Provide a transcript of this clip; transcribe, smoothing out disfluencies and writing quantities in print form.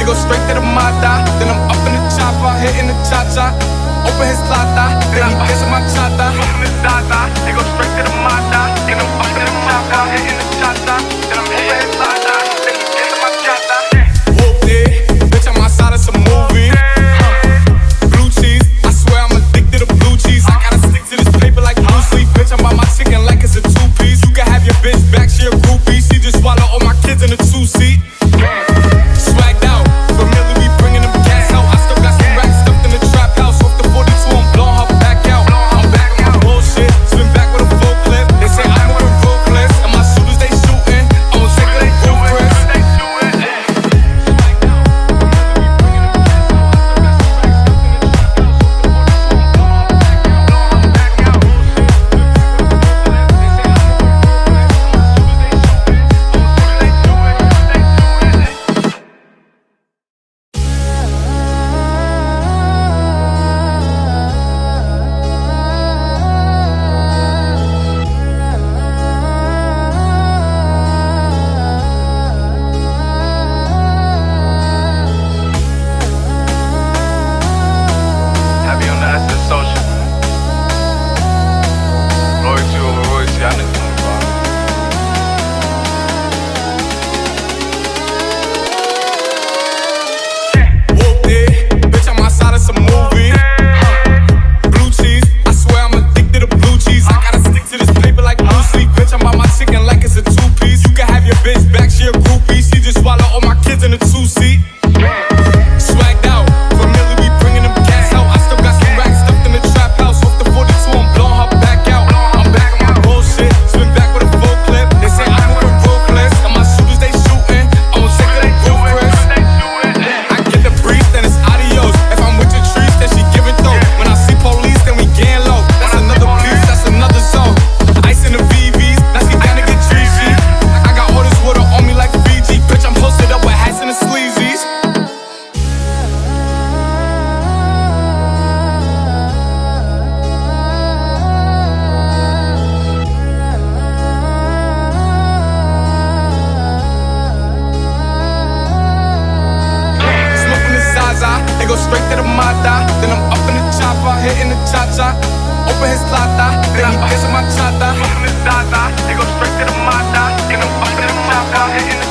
go straight to the mata. Then I'm up in the chopper, hitting the cha-cha. Open his lata, then he dancing my chata. Open his data, they go straight to the mata. Then I'm up in the chopper, hitting the cha-cha. Then I'm hitting his lata, then he dancing my chata. Whooped it, bitch, I'm outside of some movie. Blue cheese, I swear I'm addicted to blue cheese. I gotta stick to this paper like Bruce Lee. Bitch, I'm by my chicken like it's a two-piece. You can have your bitch back, she a groupie. She just swallow all my kids in a two-seat. Swagged out, familiar, we bringing them gas out. I still got some racks stuffed in the trap house. Off the 42, I'm blowing her back out. I'm back on my bullshit, spin back with a full clip. They say I'm moving ruthless, and my shooters they shooting. I'm gonna take it to Chris. Happy on the essence social. Royalty over royalty, I niggas on the bar. Whooped it, bitch, I'm outside of some movie. Blue cheese, I swear I'm addicted to blue cheese. I gotta stick to this paper like Bruce Lee. Bitch, I'm by my chicken like it's a two-piece. You can have your bitch back, she a groupie. She just swallow all my kids in a two-seat. Swagged out, familiar, we bringing them gas out. I still got some racks stuffed in the trap house. Off the 42, I'm blowing her back out. I'm back on my bullshit, spin back with a full clip. They say I'm moving ruthless, and my shooters they shooting. I'm gonna take it to Chris. I get the breeze, then it's adios. If I'm with your trees, then she give it though. When I see police, then we gang low. That's another piece, that's another zone. Ice in the VVs, now she down to get treachy. I got all this water on me like Fiji. Bitch, I'm posted up with hats and the sleazies. Smoking the Zaza, they go straight to the mata. Then I'm up in the chopper, hitting the cha-cha. Open his lata, then he dancing my chata. Smoking the Zaza, they go straight to the mata. Then I'm up in the chopper, hitting the